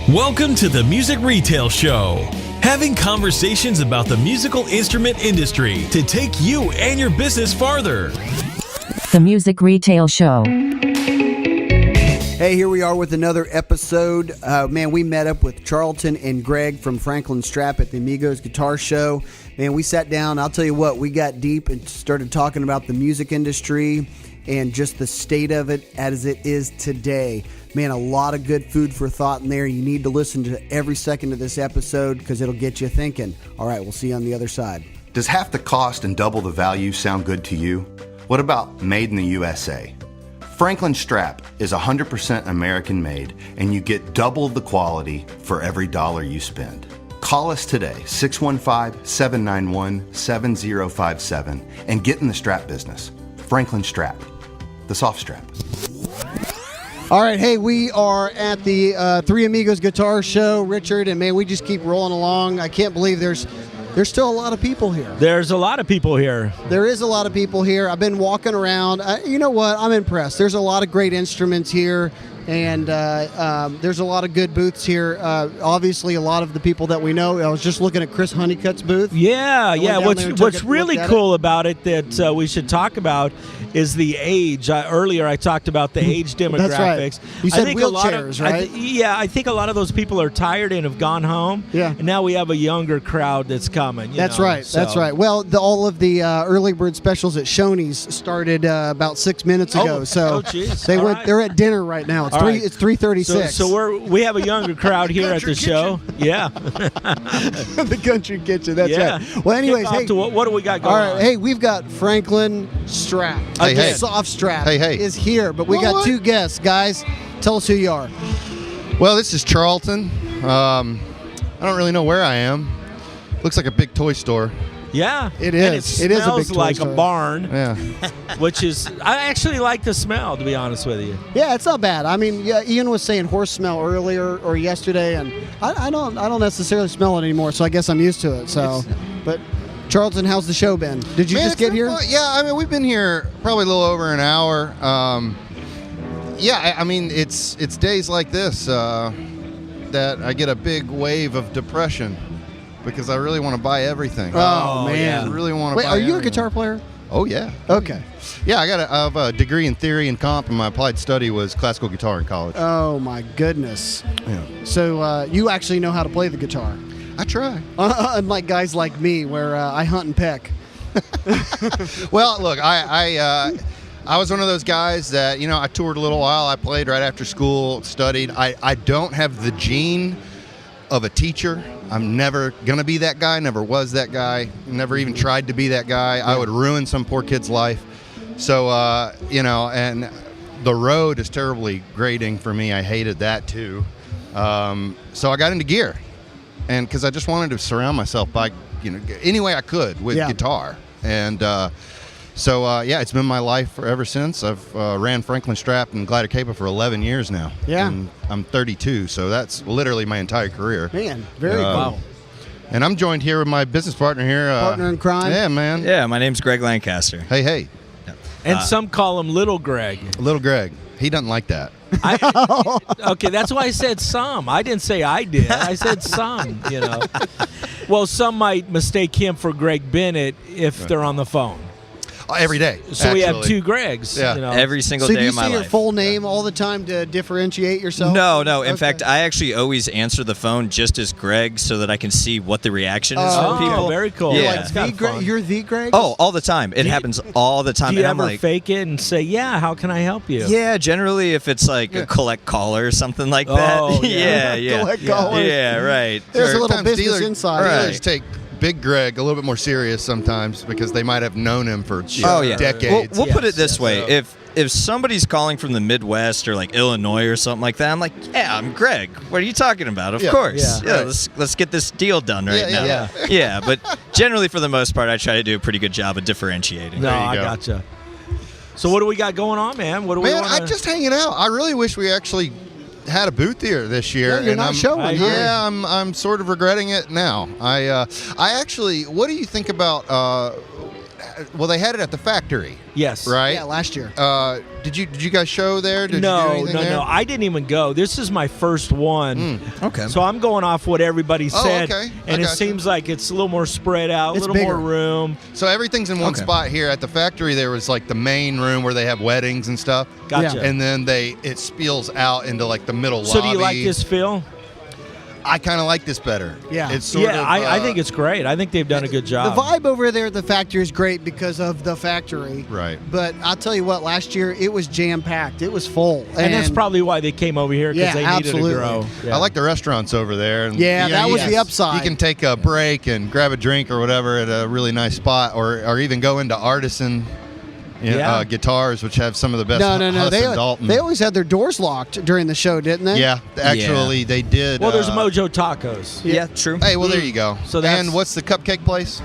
Welcome to the Music Retail Show, having conversations about the musical instrument industry to take you and your business farther. The Music Retail Show. Hey, here we are with another episode. We met up with Charlton and Greg from Franklin Strap at the Amigo Guitar Show. Man, we sat down. I'll tell you what, we got deep and started talking about the music industry and just the state of it as it is today. Man, a lot of good food for thought in there. You need to listen to every second of this episode because it'll get you thinking. All right, we'll see you on the other side. Does half the cost and double the value sound good to you? What about made in the USA? Franklin Strap is 100% American made, and you get double the quality for every dollar you spend. Call us today, 615-791-7057, and get in the strap business. Franklin Strap, the soft strap. All right, hey, we are at the Three Amigos Guitar Show, Richard, and man, we just keep rolling along. I can't believe there's still a lot of people here. There's a lot of people here. There is a lot of people here. I've been walking around. You know what? I'm impressed. There's a lot of great instruments here, and there's a lot of good booths here. Obviously, a lot of the people that we know. I was just looking at Chris Honeycutt's booth. Yeah. What's really cool about it that we should talk about is the age. Earlier, I talked about the age demographics. That's right. You said wheelchairs, right? I think a lot of those people are tired and have gone home. Yeah. And now we have a younger crowd that's coming. That's right. Well, all of the early bird specials at Shoney's started about 6 minutes ago. They're at dinner right now. It's 3:36. So we have a younger crowd here at the show. Yeah. The country kitchen. That's right. Well, anyways, what do we got going on? All right. Hey, we've got Franklin Strap. Hey. Soft Strap is here, but we got What? two guests. Guys, tell us who you are. Well, this is Charlton. I don't really know where I am. Looks like a big toy store. Yeah, It is. And It is a smells big toy like store. a barn, Yeah. which is I actually like the smell, to be honest with you. Yeah, it's not bad. I mean, yeah, Ian was saying horse smell earlier or yesterday, and I don't necessarily smell it anymore, so I guess I'm used to it. So, but Charlton, how's the show been? Did you just get here? Yeah, I mean, we've been here probably a little over an hour. It's days like this that I get a big wave of depression because I really want to buy everything. Oh, man. I really want to Wait, buy are you a everything. guitar player? Oh, yeah. Okay. Yeah, I have a degree in theory and comp, and my applied study was classical guitar in college. Oh, my goodness. Yeah. So you actually know how to play the guitar. I try. Unlike guys like me, where I hunt and peck. Well, look, I was one of those guys that, I toured a little while. I played right after school, studied. I don't have the gene of a teacher. I'm never going to be that guy, never was that guy, never even tried to be that guy. Yeah. I would ruin some poor kid's life. So, and the road is terribly grating for me. I hated that too. So I got into gear. And because I just wanted to surround myself by, any way I could with guitar. And it's been my life ever since. I've ran Franklin Strap and Glider Capo for 11 years now. Yeah. And I'm 32, so that's literally my entire career. Man, very cool. And I'm joined here with my business partner here. Partner in crime. Yeah, man. Yeah, my name's Greg Lancaster. Hey. And some call him Little Greg. Little Greg. He doesn't like that. Okay, that's why I said some. I didn't say I did. I said some, Well, some might mistake him for Greg Bennett if they're on the phone. Every day. So we have two Gregs. Yeah. Every single So day do you of my say your life. full name all the time to differentiate yourself? No. In Okay. fact, I actually always answer the phone just as Greg so that I can see what the reaction is Oh, from people. very cool. Yeah. You're It's kinda fun. You're the Greg? Oh, all the time. It happens all the time. Do you and I'm ever like, fake it and say, yeah, how can I help you? yeah, generally if it's like a collect caller or something like that. Oh, yeah. yeah. Collect callers. Yeah, right. There's a little Sometimes business inside. Right. Dealers take Big Greg a little bit more serious sometimes because they might have known him for decades. We'll put it this Yes. way. If somebody's calling from the Midwest or like Illinois or something like that, I'm like, yeah, I'm Greg. What are you talking about? Of course. Yeah. Yeah, let's get this deal done right now. yeah. Yeah, but generally for the most part, I try to do a pretty good job of differentiating. No, There you I go. gotcha. So what do we got going on, man? What do we Man, want I'm just hanging out. I really wish we actually had a booth here this year. Yeah, you're not showing, huh? Yeah, I'm sort of regretting it now. I actually, what do you think about Well, they had it at the factory. Yes. Right. Yeah, last year. Did you guys show there? Did you do No. anything there? I didn't even go. This is my first one. Okay. So I'm going off what everybody said, okay. I and it gotcha. seems like it's a little more spread out, a It's little bigger. more room. So everything's in one Okay. spot here. At the factory, there was like the main room where they have weddings and stuff. Gotcha. Yeah. And then it spills out into like the middle So lobby. do you like this, Phil? I kind of like this better. Yeah. It's sort of, I think it's great. I think they've done a good The job. vibe over there at the factory is great because of the factory. Right. But I'll tell you what, last year it was jam-packed. It was full. and that's probably why they came over here, because Yeah, they absolutely. needed to grow. Yeah. I like the restaurants over there. And, Yeah, you know, that was you- the upside. You can take a break and grab a drink or whatever at a really nice spot, or even go into Artisan Yeah. Guitars, which have some of the best. No. Huss and Dalton. They always had their doors locked during the show, didn't they? Yeah, actually, they did. Well, there's Mojo Tacos. Yeah, true. Hey, well, there you go. So that's- and what's the cupcake place?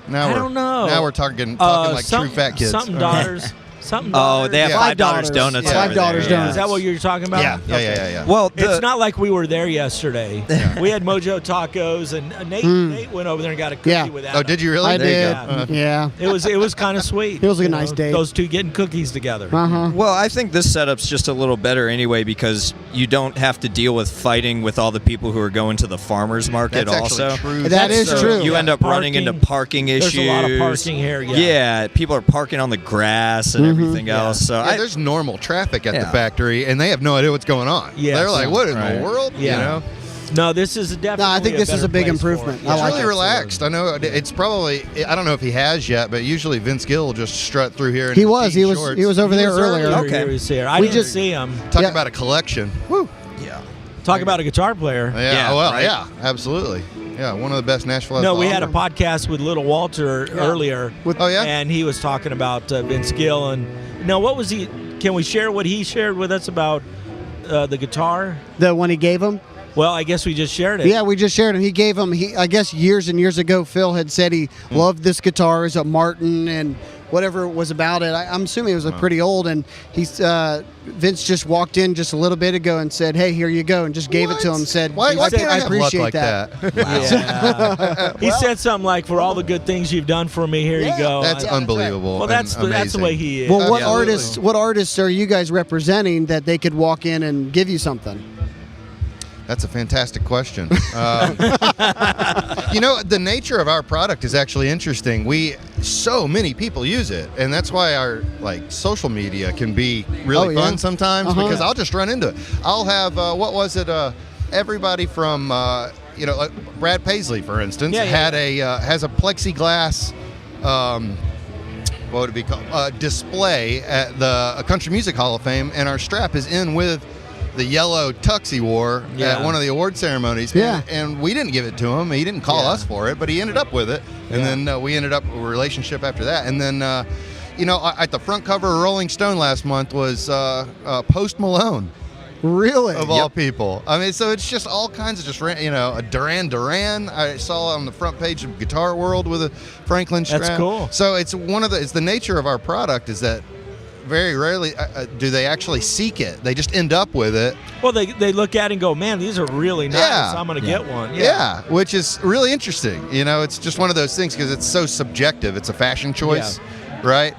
Now I we're, don't know. Now we're talking like true fat kids. Something daughters. Something Oh, they have Yeah. $5 $5. donuts. Yeah, over $5 there. donuts. Is that what you're talking about? Yeah, yeah, Okay. yeah. Well, It's not like we were there yesterday. We had Mojo Tacos, and Nate went over there and got a cookie Yeah. with that. Oh, did you really? I There did. you go. Yeah. It was kind of sweet. It was a you nice know, date. Those two getting cookies together. Uh-huh. Well, I think this setup's just a little better anyway because you don't have to deal with fighting with all the people who are going to the farmers market That's actually also. true. That is So true. You end up running into parking issues. There's a lot of parking here. Yeah. Yeah, people are parking on the grass and everything else. So Yeah, there's normal traffic at the Yeah. factory, and they have no idea what's going on. Yes. They're like, "What in Right. the world?" Yeah. You know, No, this is definitely. No, I think this is better a big place for improvement. it. I it's like really it. relaxed. I know it's probably. I don't know if he has yet, but usually Vince Gill will just strut through here. In He his was. jean He was. shorts. He was over there earlier. Okay. He was here. I We didn't just- see him. Talk Yeah. about a collection. Woo. yeah. Talk about a guitar player. Yeah. Yeah, Well. right. Yeah. Absolutely. Yeah. One of the best Nashville. No, has we to had a offer. podcast with Little Walter earlier. Oh yeah. And he was talking about Vince Gill. And no, what was he? Can we share what he shared with us about the guitar? The one he gave him. Well, I guess we just shared it. Yeah, we just shared him. He gave him. I guess years and years ago, Phil had said he loved this guitar as a Martin and whatever was about it. I'm assuming it was pretty old. And Vince just walked in just a little bit ago and said, "Hey, here you go," and just gave it to him. Said, Why "I can't I have luck appreciate like that? Yeah. He said something like, "For all the good things you've done for me, here you go." That's unbelievable. Well, that's and the way he is. Well, what Absolutely. artists are you guys representing that they could walk in and give you something? That's a fantastic question. You know, the nature of our product is actually interesting. So many people use it, and that's why our social media can be really Oh, yeah. fun sometimes Uh-huh. because I'll just run into it. I'll have everybody from like Brad Paisley, for instance, has a plexiglass. What would it be called? Display at the Country Music Hall of Fame, and our strap is in with the yellow tux he wore at one of the award ceremonies. Yeah. And we didn't give it to him. He didn't call us for it, but he ended up with it. And then we ended up with a relationship after that. And then, at the front cover of Rolling Stone last month was Post Malone, Really? of all people. I mean, so it's just all kinds of a Duran Duran. I saw on the front page of Guitar World with a Franklin strap. That's cool. So it's the nature of our product is that very rarely do they actually seek it. They just end up with it. Well, they look at it and go, "Man, these are really nice. Yeah. I'm going to get one." Yeah, which is really interesting. It's just one of those things because it's so subjective. It's a fashion choice, right?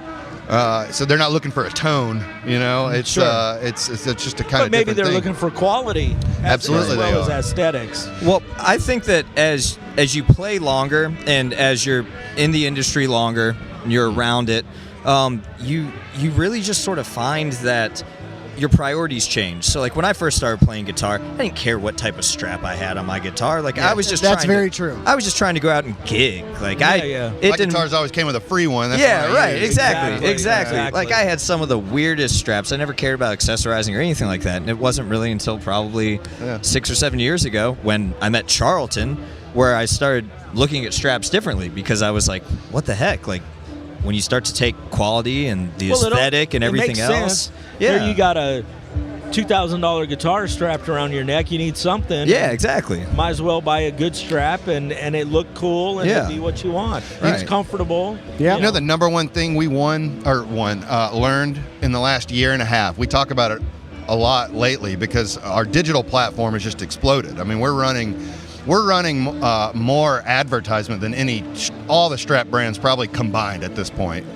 So they're not looking for a tone. It's Sure. it's just a kind But of maybe different they're thing. looking for quality, Absolutely as well they as are. aesthetics. Well, I think that as you play longer and as you're in the industry longer and you're around it, you really just sort of find that your priorities change. So like when I first started playing guitar, I didn't care what type of strap I had on my guitar. Like I was just That's trying very to, true. I was just trying to go out and gig. Like Yeah. it My didn't guitars always came with a free one. That's yeah, what I right. used. Exactly. Exactly. Like I had some of the weirdest straps. I never cared about accessorizing or anything like that. And it wasn't really until probably 6 or 7 years ago when I met Charlton where I started looking at straps differently because I was like, what the heck? Like when you start to take quality and the aesthetic and it everything makes else. sense. Yeah. Here you got a $2,000 guitar strapped around your neck. You need something. Yeah, exactly. Might as well buy a good strap and it look cool and Yeah. it be what you want. Right. It's comfortable. Yeah. The number one thing we learned in the last year and a half. We talk about it a lot lately because our digital platform has just exploded. I mean, we're running we're running more advertisement than all the strap brands probably combined at this point.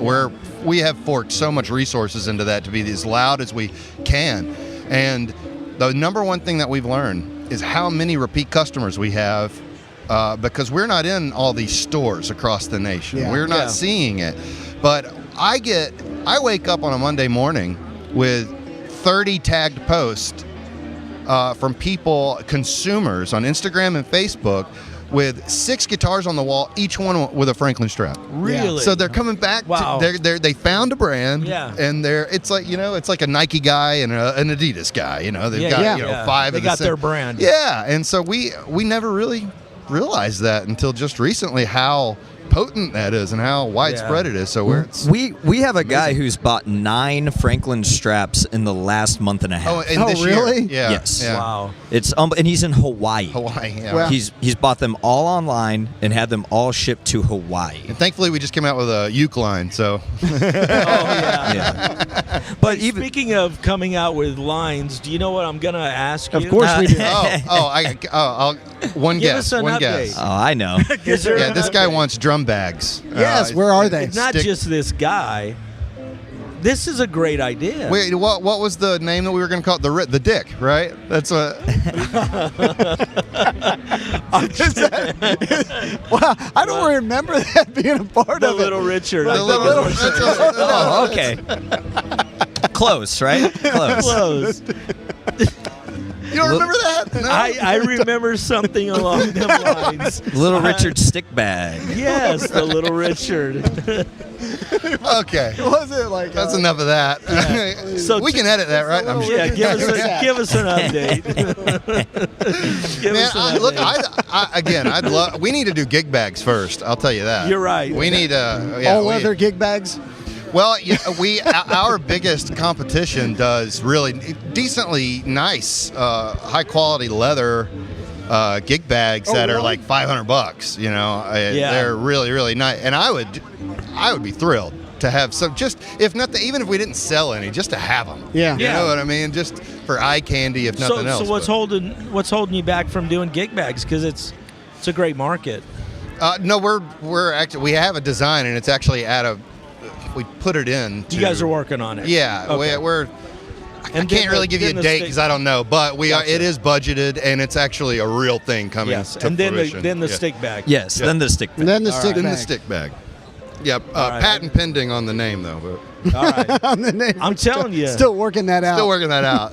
We have forked so much resources into that to be as loud as we can. And the number one thing that we've learned is how many repeat customers we have, because we're not in all these stores across the nation. Yeah. We're not seeing it. But I wake up on a Monday morning with 30 tagged posts from people, consumers on Instagram and Facebook, with 6 guitars on the wall, each one with a Franklin strap. Really? So they're coming back. Wow. They found a brand. Yeah. And it's like a Nike guy and an Adidas guy. They've got 5. They of the got same. their brand. Yeah. And so we never really realized that until just recently, how potent that is and how widespread it is. So we have a guy who's bought 9 Franklin straps in the last month and a half. This really? year. Yeah. Yes. Yeah. Wow. It's and he's in Hawaii. Yeah. Well- He's bought them all online and had them all shipped to Hawaii. And thankfully, we just came out with a uke line. So Oh yeah. Yeah. But even Speaking of coming out with lines, do you know what I'm gonna ask you? Of course we do. I'll one Give guess. us an One update. guess. oh, I know. Is there Yeah, an this guy update? wants drum bags. Yes, where are they? It's not Stick- just this guy. This is a great idea. Wait, what was the name that we were going to call it? The Dick, right? That's a. Wow, I don't remember that being a part the of Little it. Richard. The I think little- is what Oh, okay. Close, right? Close. close. You don't remember that? No? I remember something along them lines. Little Richard stick bag. Yes, the Little Richard. Okay. Was it like That's enough of that. So we can edit that, right? I'm sure. Yeah, give us an update. Give Man, us an update. I'd love. We need to do gig bags first. I'll tell you that. You're right. We need all leather gig bags? Well, our biggest competition does really decently nice, high quality leather gig bags that are like $500. They're really, really nice, and I would be thrilled to have some. Just if nothing, even if we didn't sell any, just to have them. Yeah. You know what I mean? Just for eye candy, if nothing else. So what's holding you back from doing gig bags? Because it's a great market. No, we have a design, and it's actually we put it in. You guys are working on it. Yeah, Okay. I can't really give you a date because I don't know, but it is budgeted, and it's actually a real thing coming. Yes, to and then fruition. the stick bag. Yes, then the stick bag. And then the stick Then bag. the stick bag. Yep, right. patent pending on the name though. But All right. On the name. I'm telling you. Still working that out. still working that out.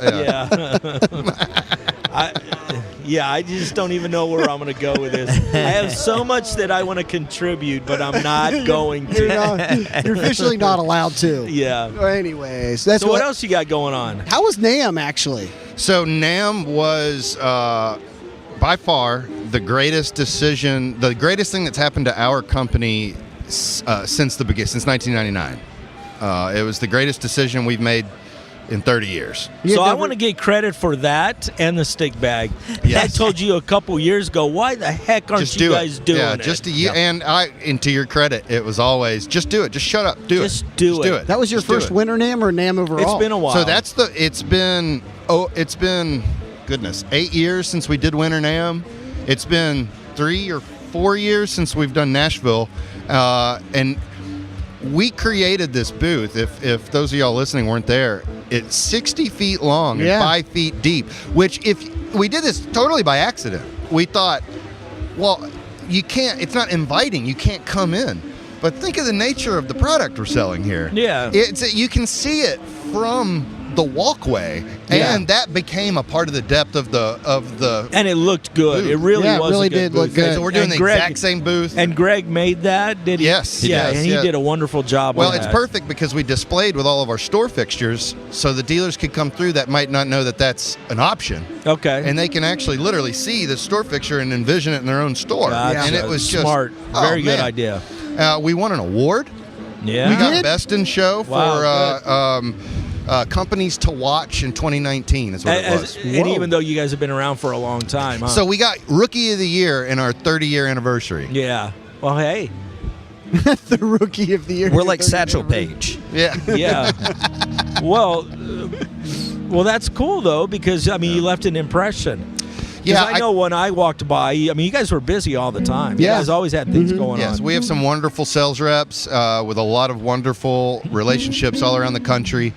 Yeah. I just don't even know where I'm going to go with this. I have so much that I want to contribute, but I'm not going to. You're officially not allowed to. Yeah. Anyways, that's So what else you got going on? How was NAMM actually? So NAMM was by far the greatest decision, the greatest thing that's happened to our company since 1999. It was the greatest decision we've made in 30 years. So I want to get credit for that and the stick bag. Yes. I told you a couple years ago, why the heck aren't Just you do guys it. doing yeah, it? just and to your credit, it was always just do it. Just shut up. Do Just it. do Just it. do it. That was your Just do first it. winter NAMM or NAMM overall? It's been a while. So it's been goodness, 8 years since we did Winter NAMM. It's been 3 or 4 years since we've done Nashville, and we created this booth. If those of y'all listening weren't there, it's 60 feet long and 5 feet deep. Which if we did this totally by accident, we thought, well, you can't. It's not inviting. You can't come in. But think of the nature of the product we're selling here. Yeah. You can see it from the walkway, and that became a part of the depth of the. And it looked good. Booth. It really Yeah, it was really a good did look booth. good. So we're doing And the Greg- exact same booth. And Greg made that, did he? Yes, he yeah, does, and he yeah. did a wonderful job. Well, with it's that. perfect because we displayed with all of our store fixtures, so the dealers could come through that might not know that that's an option, Okay. and they can actually literally see the store fixture and envision it in their own store. Gotcha. And it was just smart. Very good man. idea. We won an award. Yeah. We got Best in Show Wow, for companies to watch in 2019 is what it was. And even though you guys have been around for a long time, huh? So we got Rookie of the Year in our 30-year anniversary. yeah. Well, hey. the Rookie of the Year. We're like Satchel Paige. Yeah. Yeah. well, that's cool though because I mean you left an impression. Because I know when I walked by, I mean, you guys were busy all the time. You guys always had things going Yes, on. we have some wonderful sales reps with a lot of wonderful relationships all around the country.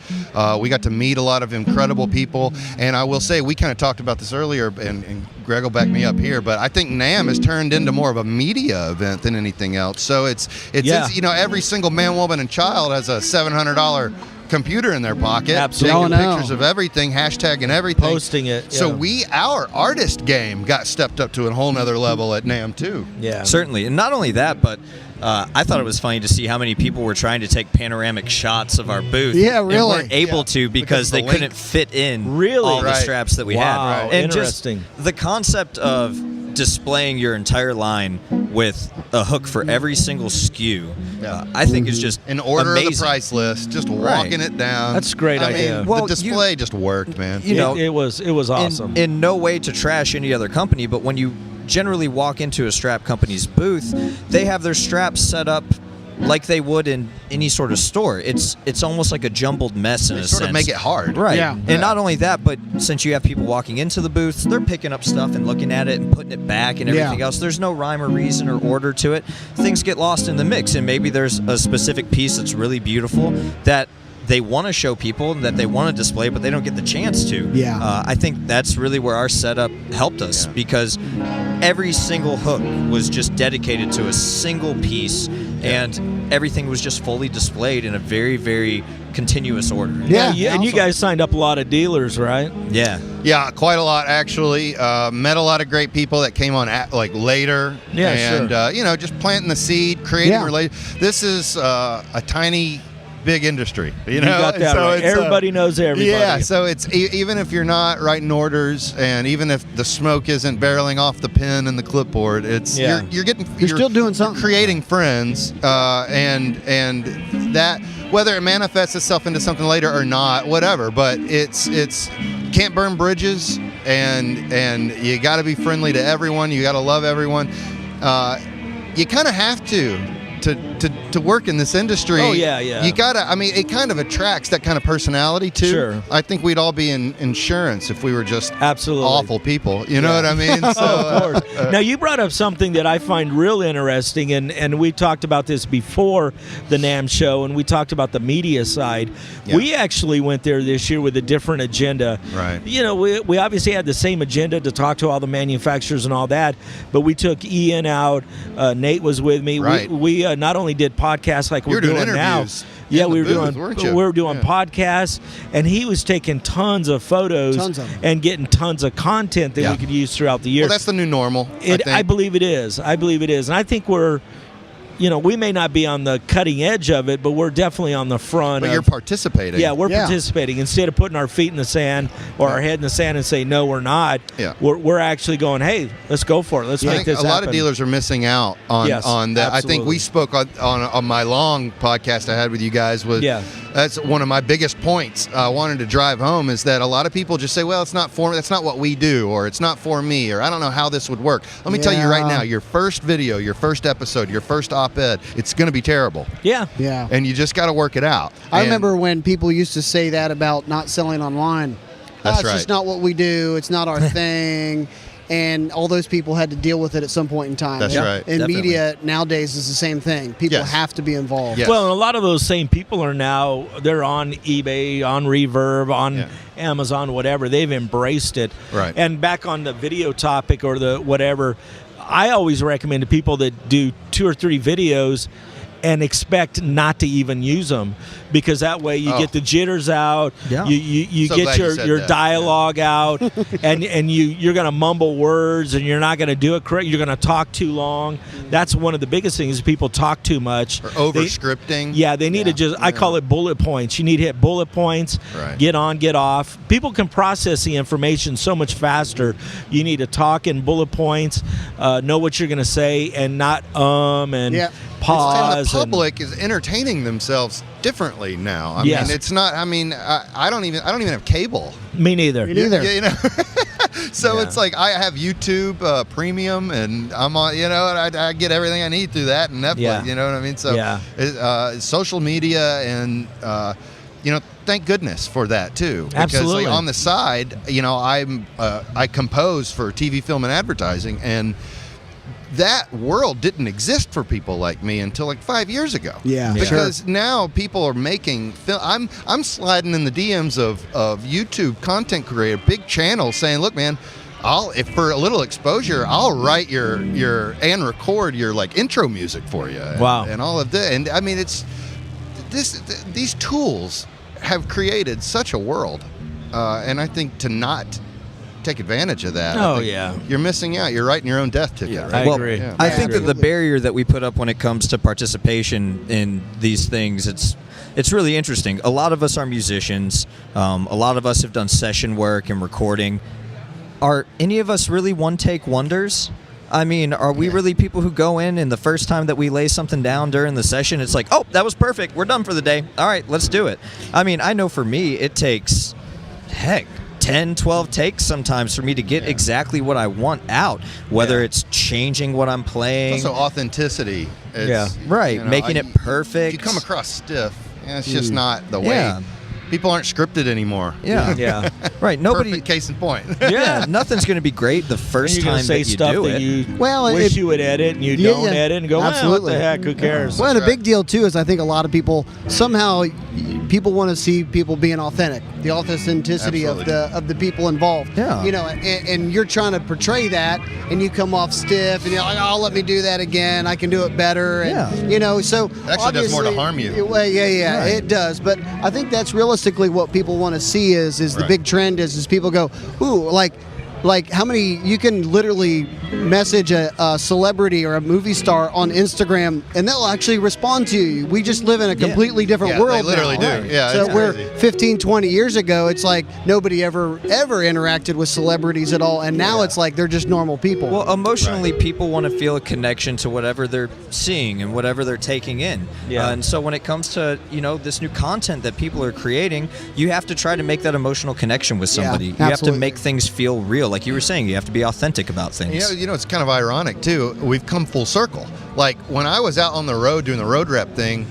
We got to meet a lot of incredible people, and I will say we kind of talked about this earlier, and Greg will back me up here, but I think NAMM has turned into more of a media event than anything else. So it's you know, every single man, woman, and child has a $700 computer in their pocket, Absolutely. taking pictures of everything, hashtagging everything, Posting it. So our artist game got stepped up to a whole nother level at NAMM too. Yeah. Certainly. And not only that, but I thought it was funny to see how many people were trying to take panoramic shots of our booth. Yeah, And really. weren't able to because they couldn't fit in all the straps that we Wow, had. And interesting. just the concept of displaying your entire line with a hook for every single SKU, I think is just in order amazing. of the price list, just walking it down. That's a great idea. Mean, the display just worked, man. You know, it was awesome. In no way to trash any other company, but when you generally walk into a strap company's booth, they have their straps set up like they would in any sort of store. It's almost like a jumbled mess in a sense. Sort of make it hard. Right. Yeah. And not only that, but since you have people walking into the booths, they're picking up stuff and looking at it and putting it back and everything else. There's no rhyme or reason or order to it. Things get lost in the mix, and maybe there's a specific piece that's really beautiful that they want to show people, that they want to display, but they don't get the chance to. Yeah. I think that's really where our setup helped us because every single hook was just dedicated to a single piece, and everything was just fully displayed in a very, very continuous order. Yeah. And you guys signed up a lot of dealers, right? Yeah. Yeah, quite a lot actually. Met a lot of great people that came on like later. Yeah, and sure. You know, just planting the seed, creating This is a tiny, big industry. You know, got that right. Everybody knows everybody. Yeah, so it's even if you're not writing orders, and even if the smoke isn't barreling off the pen and the clipboard, it's you're still doing something, creating friends, and that whether it manifests itself into something later or not, whatever. But it's can't burn bridges, and you got to be friendly to everyone. You got to love everyone. You kind of have to work in this industry. Oh, yeah. You gotta. I mean, it kind of attracts that kind of personality too. Sure. I think we'd all be in insurance if we were just Absolutely awful people. You know what I mean? So, of course. Now, you brought up something that I find real interesting, and we talked about this before the NAMM show, and we talked about the media side. Yeah. We actually went there this year with a different agenda. Right. You know, we obviously had the same agenda to talk to all the manufacturers and all that, but we took Ian out. Nate was with me. Right. We not only did podcasts like we're doing now. interviews Yeah, in we the were booth, doing weren't you? podcasts, and he was taking tons of photos Tons of them. and getting tons of content that Yeah. we could use throughout the year. well, that's the new normal. I believe it is. I believe it is, and I think we're, you know, we may not be on the cutting edge of it, but we're definitely on the front. But of, you're participating. yeah, we're participating instead of putting our feet in the sand or our head in the sand and say no, we're not. Yeah. We're actually going, hey, let's go for it. Let's I make think this a lot happen. of dealers are missing out on Yes, that. I think absolutely. we spoke on my long podcast I had with you guys. That's one of my biggest points I wanted to drive home, is that a lot of people just say, well, that's not what we do, or it's not for me, or I don't know how this would work. Let me tell you right now, your first video, your first episode, your first op-ed, it's going to be terrible. Yeah. Yeah. And you just got to work it out. I And- remember when people used to say that about not selling online. That's It's right. just not what we do. It's not our thing. And all those people had to deal with it at some point in time. That's right. And Definitely. media nowadays is the same thing. People Yes. have to be involved. Yes. Well, and a lot of those same people are now, they're on eBay, on Reverb, on Amazon, whatever. They've embraced it. Right. And back on the video topic or the whatever, I always recommend to people that do 2 or 3 videos and expect not to even use them, because that way you get the jitters out. Yeah. You So get glad you said your that. dialogue out, and you're going to mumble words, and you're not going to do it correct. You're going to talk too long. That's one of the biggest things. People talk too much. Or over-scripting. Yeah, they need to just, I call it bullet points. You need to hit bullet points, Right. get on, get off. People can process the information so much faster. You need to talk in bullet points, know what you're going to say, and not and Yeah. pause. And the public is entertaining themselves differently now. I Yes. mean, it's not. I mean, I don't even have cable. Me neither. Me neither. You know. So Yeah. it's like I have YouTube Premium, and I'm on. You know, and I get everything I need through that and Netflix. Yeah. You know what I mean? So Yeah. social media and thank goodness for that too. Because Absolutely. on the side, I compose for TV, film, and advertising, and that world didn't exist for people like me until like 5 years ago. Yeah, because now people are making film. I'm sliding in the DMs of YouTube content creator, big channels, saying, "Look, man, if for a little exposure, I'll write your and record your like intro music for you." Wow. And all of that. And I mean, it's these tools have created such a world, and I think to not take advantage of that, I think you're missing out. You're writing your own death ticket. Yeah, right? I agree. Yeah. I think that the barrier that we put up when it comes to participation in these things, it's really interesting. A lot of us are musicians. A lot of us have done session work and recording. Are any of us really one-take wonders? I mean, are we really people who go in and the first time that we lay something down during the session, it's like, oh, that was perfect. We're done for the day. All right, let's do it. I mean, I know for me, it takes, 10, 12 takes sometimes for me to get exactly what I want out, whether it's changing what I'm playing. Also, authenticity. It's, right, making it perfect. If you come across stiff, it's just not the way. People aren't scripted anymore. Yeah. Right. Nobody. Perfect case in point. Yeah. Nothing's going to be great the first time say that you stuff do that it. you Well, wish you would edit and you don't edit and go, absolutely. what the heck? Who cares? Well, and a big deal too is I think a lot of people somehow people want to see people being authentic, the authenticity of the people involved. Yeah. And you're trying to portray that, and you come off stiff, and you're like, oh, let me do that again. I can do it better. And, so it actually does more to harm you. Right. It does. But I think that's realistically what people want to see is the big trend is people go, ooh, like how many you can literally message a celebrity or a movie star on Instagram and they'll actually respond to you. We just live in a completely different world. They literally now. do. Yeah. So where 15, 20 years ago, it's like nobody ever interacted with celebrities at all, and now it's like they're just normal people. Well, emotionally, people want to feel a connection to whatever they're seeing and whatever they're taking in. Yeah. And so when it comes to this new content that people are creating, you have to try to make that emotional connection with somebody. You have to make things feel real. Like you were saying, you have to be authentic about things. It's kind of ironic too. We've come full circle. Like when I was out on the road doing the road rep thing,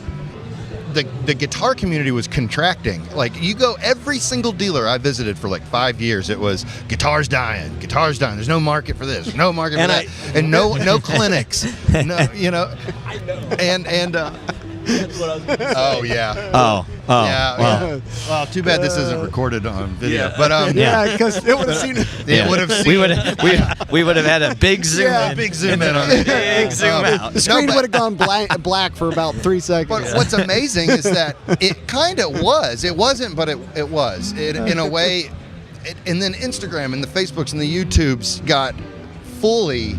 the guitar community was contracting. Like you go, every single dealer I visited for like 5 years, it was guitar's dying. There's no market for this. There's no market for that. And no clinics. No, I know. And that's what I was gonna say. Oh yeah. Oh. Yeah. Wow. Well, too bad this isn't recorded on video. But because it would have seen it. It would have seen. We would have had a big zoom in. Big zoom in on it. Big zoom out. The screen would have gone black for about 3 seconds. But what's amazing is that it kind of was. It wasn't, but it was. In a way. And then Instagram and the Facebooks and the YouTubes got fully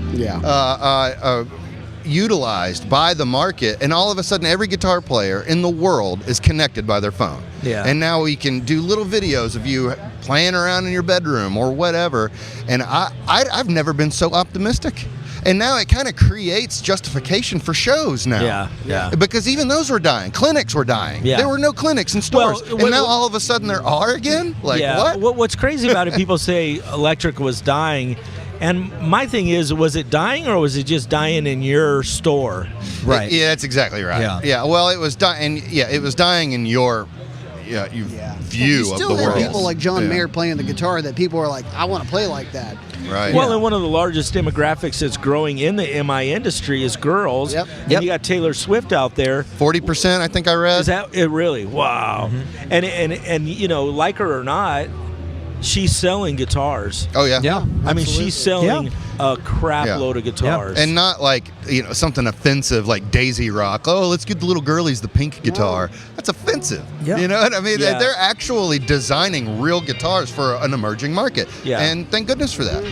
utilized by the market, and all of a sudden every guitar player in the world is connected by their phone. And now we can do little videos of you playing around in your bedroom or whatever, and I've never been so optimistic. And now it kind of creates justification for shows now. Because even those were dying. Clinics were dying. There were no clinics in stores. And now all of a sudden there are again? Like what? What's crazy about it, people say electric was dying. And my thing is, was it dying or was it just dying in your store? Right. Yeah, that's exactly right. Yeah. Well, it was dying. Yeah, it was dying in your view of the world. Still have people like John Mayer playing the guitar that people are like, I want to play like that. Right. Well, and one of the largest demographics that's growing in the MI industry is girls. And you got Taylor Swift out there. 40%, I think I read. Is that it? Really? Wow. Mm-hmm. And like her or not, she's selling guitars. Oh yeah. Yeah. I mean, she's selling a crap load of guitars. And not like, something offensive like Daisy Rock. Oh, let's give the little girlies the pink guitar. That's offensive. You know what I mean? Yeah. They're actually designing real guitars for an emerging market. Yeah. And thank goodness for that.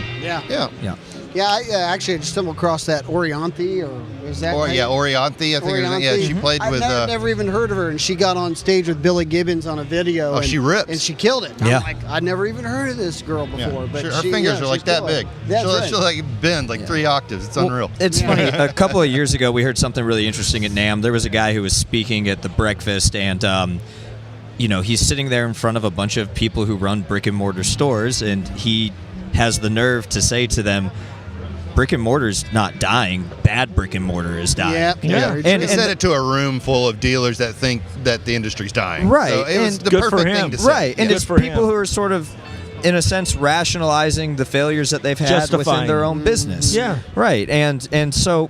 Yeah, I actually just stumbled across that Orianthi, or is that? Orianthi. I think she played with. I've never even heard of her, and she got on stage with Billy Gibbons on a video. Oh, she rips, and she killed it. Yeah. I'm like, I'd never even heard of this girl before, but her fingers are like that big. She'll like bend like 3 octaves. It's unreal. It's funny. A couple of years ago, we heard something really interesting at NAMM. There was a guy who was speaking at the breakfast, and he's sitting there in front of a bunch of people who run brick and mortar stores, and he has the nerve to say to them, brick and mortar's not dying. Bad brick and mortar is dying. Yeah. And he said it to a room full of dealers that think that the industry's dying. Right. So it was And the good for perfect him. thing to say. Right, and Good it's for people him. who are sort of, in a sense, rationalizing the failures that they've had within Justifying. their own business. Yeah. Right, and so,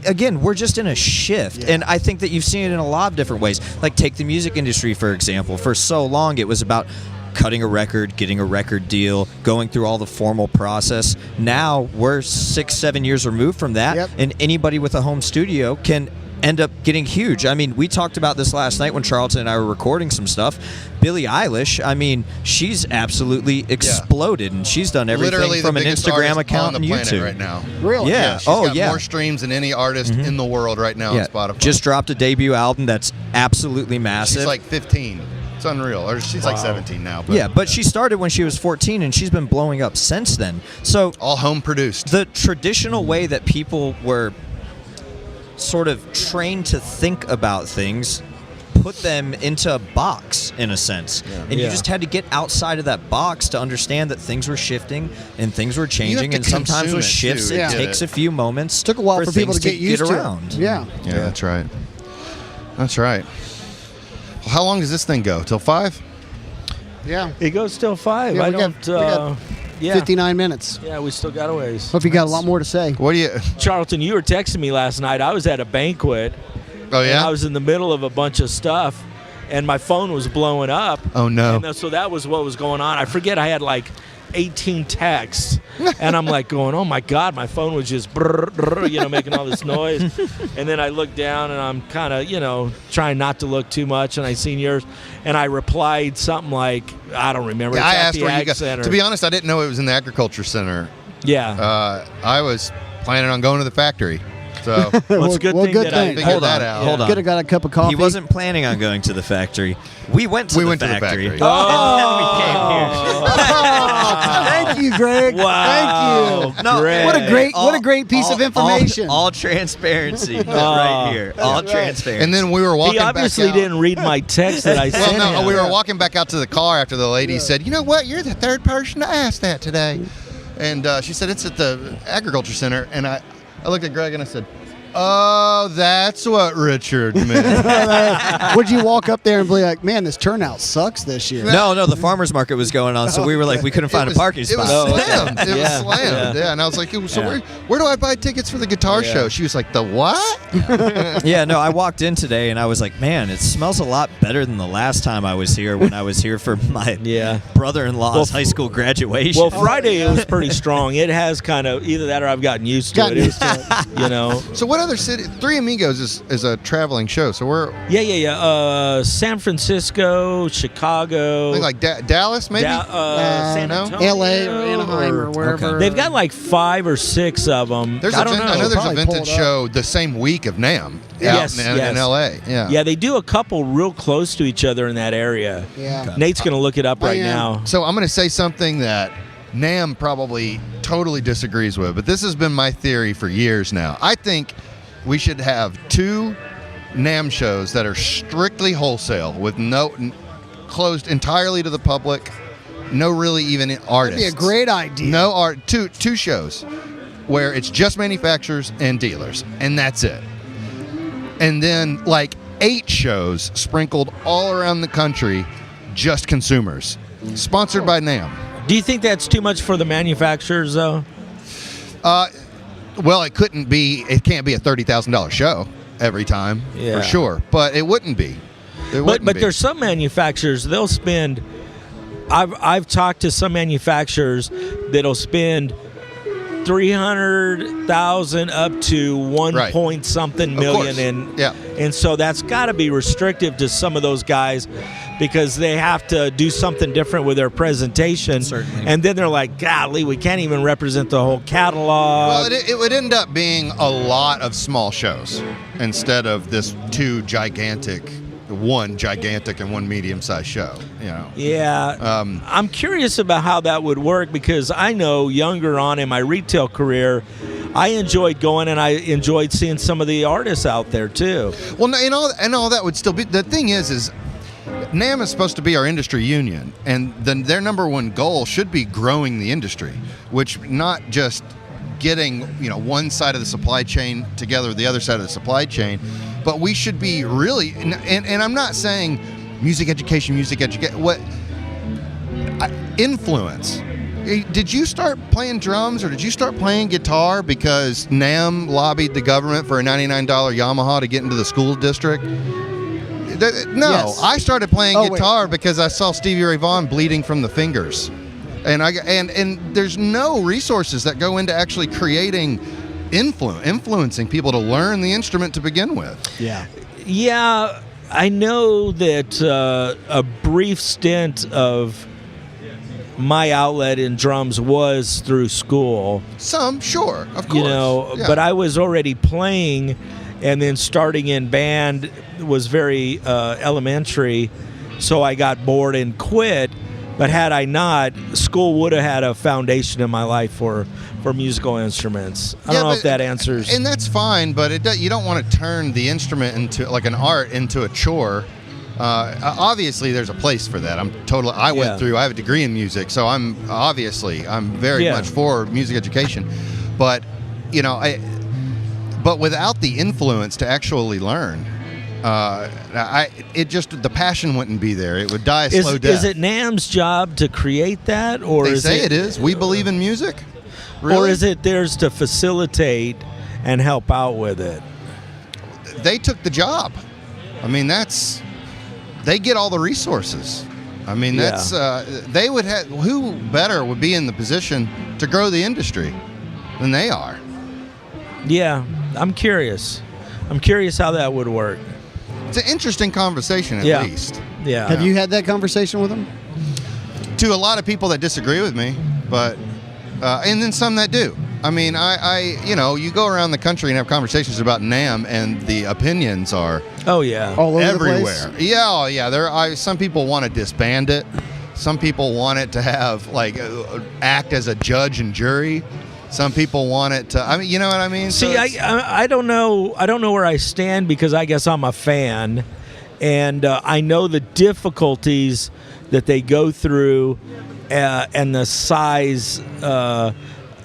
again, we're just in a shift, and I think that you've seen it in a lot of different ways. Like, take the music industry, for example. For so long, it was about cutting a record, getting a record deal, going through all the formal process. Now, we're 6-7 years removed from that, Yep. and anybody with a home studio can end up getting huge. I mean, we talked about this last night when Charlton and I were recording some stuff. Billie Eilish, I mean, she's absolutely exploded, and she's done everything Literally from the an biggest Instagram artist account on the and planet YouTube. right now. Really? Yeah. She's Oh, got yeah. more streams than any artist in the world right now on Spotify. Just dropped a debut album that's absolutely massive. She's like 15. It's unreal. Or she's like 17 now. But, but she started when she was 14, and she's been blowing up since then. So all home produced. the traditional way that people were sort of trained to think about things put them into a box, in a sense. And you Yeah. just had to get outside of that box to understand that things were shifting and things were changing, to and sometimes consume with it, shifts too, it to get takes it. a few moments. Took a while for people things to get used to around. it. Yeah. Yeah, that's right. That's right. Well, how long does this thing go? Till 5? Yeah. It goes till 5. Yeah, I we don't. got 59 minutes. Yeah, we still got a ways. Hope you got a lot more to say. What do you? Charlton, you were texting me last night. I was at a banquet. Oh And yeah. I was in the middle of a bunch of stuff, and my phone was blowing up. Oh, no. And so that was what was going on. I forget I had like 18 texts, and I'm like going, oh my God, my phone was just brrr, brrr, making all this noise. And then I looked down, and I'm kind of, trying not to look too much, and I seen yours, and I replied something like, I don't remember. Yeah, It's I at asked the where you Ag got. Center. To be honest, I didn't know it was in the agriculture center. Yeah. I was planning on going to the factory. So Well, it's a good thing that I figured Hold that on, out. hold on. Could have got a cup of coffee. He wasn't planning on going to the factory. We went to, We the, went to the factory. factory. Oh. Thank you, Greg. Wow. Thank you. No, Greg. What a great piece of information. All transparency right here. All transparency. And then we were walking He obviously back out. didn't read my text that I sent Well, no, him. we were walking back out to the car after the lady said, "You know what? You're the third person to ask that today." And she said, "It's at the agriculture center." And I looked at Greg and I said, "Oh, that's what Richard meant." Would you walk up there and be like, man, this turnout sucks this year? no, the farmer's market was going on, so we were like, we couldn't find a parking It was spot. slammed. It was Yeah, slammed. yeah. Yeah. And I was like, so Yeah. where do I buy tickets for the guitar show? She was like, the what? Yeah, no, I walked in today and I was like, man, it smells a lot better than the last time I was here when I was here for my Yeah. brother-in-law's high school graduation. Well, Friday it was pretty strong. It has kind of either that or I've gotten used to Gotten it. used So what other city? Three Amigos is a traveling show. So we're Yeah. San Francisco, Chicago, I think like Dallas, maybe. San no? Antonio, LA or Anaheim or wherever. They've got like 5 or 6 of them. There's I a don't vin- know. I know there's a Probably pull vintage it up. show the same week of NAMM Yes, out in yes. LA. Yeah. Yeah, they do a couple real close to each other in that area. Yeah. Nate's going to look it up right am. now. So I'm going to say something that NAMM probably totally disagrees with, but this has been my theory for years now. I think we should have 2 NAMM shows that are strictly wholesale with closed entirely to the public, no really even artists. That'd be a great idea. No art. Two shows where it's just manufacturers and dealers, and that's it. And then like 8 shows sprinkled all around the country, just consumers, sponsored by NAMM. Do you think that's too much for the manufacturers, though? Well, it can't be a $30,000 show every time Yeah. for sure, but it wouldn't be. But there's some manufacturers they'll spend. I've talked to some manufacturers that'll spend 300,000 up to 1 Right. point something Of million, course. and Yeah. and so that's got to be restrictive to some of those guys because they have to do something different with their presentation. Certainly. And then they're like, golly, we can't even represent the whole catalog. Well, it would end up being a lot of small shows instead of this 2 gigantic, 1 gigantic and 1 medium-sized show. You know. Yeah. I'm curious about how that would work because I know younger on in my retail career, I enjoyed going and I enjoyed seeing some of the artists out there too. Well, and all that would still be. The thing is NAMM is supposed to be our industry union, and then their number 1 goal should be growing the industry, which not just getting one side of the supply chain together with the other side of the supply chain, but we should be really and I'm not saying music education what influence. Did you start playing drums or did you start playing guitar because NAMM lobbied the government for a $99 Yamaha to get into the school district? No, Yes. I started playing guitar because I saw Stevie Ray Vaughan bleeding from the fingers. And there's no resources that go into actually creating influencing people to learn the instrument to begin with. Yeah, I know that a brief stint of my outlet in drums was through school. Some, sure, of course. Yeah. But I was already playing, and then starting in band was very elementary, so I got bored and quit. But had I not, school would have had a foundation in my life for musical instruments. I don't know if that answers. And that's fine, but you don't want to turn the instrument into, like an art, into a chore. Obviously, there's a place for that. I went through. I have a degree in music, so I'm very much for music education. But but without the influence to actually learn, the passion wouldn't be there. It would die a slow death. Is it NAMM's job to create that, or they say it is? We believe in music. Really? Or is it theirs to facilitate and help out with it? They took the job. I mean, they get all the resources. I mean, they would have. Who better would be in the position to grow the industry than they are? Yeah, I'm curious. I'm curious how that would work. It's an interesting conversation, at least. Yeah. Have you had that conversation with them? To a lot of people that disagree with me, but and then some that do. I mean, you go around the country and have conversations about NAMM, and the opinions are all over everywhere. The place? Yeah. Some people want to disband it. Some people want it to have act as a judge and jury. Some people want it to. I mean, you know what I mean. See, I don't know. I don't know where I stand because I guess I'm a fan, and I know the difficulties that they go through, and the size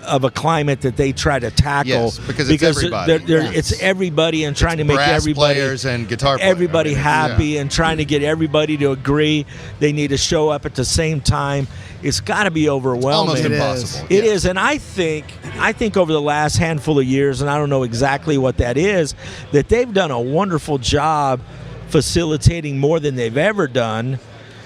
of a climate that they try to tackle. Yes, because it's everybody. It's everybody and trying to make everybody, players and guitar players, everybody happy and trying to get everybody to agree they need to show up at the same time. It's got to be overwhelming. Almost impossible. It is, and I think over the last handful of years, and I don't know exactly what that is, that they've done a wonderful job facilitating more than they've ever done.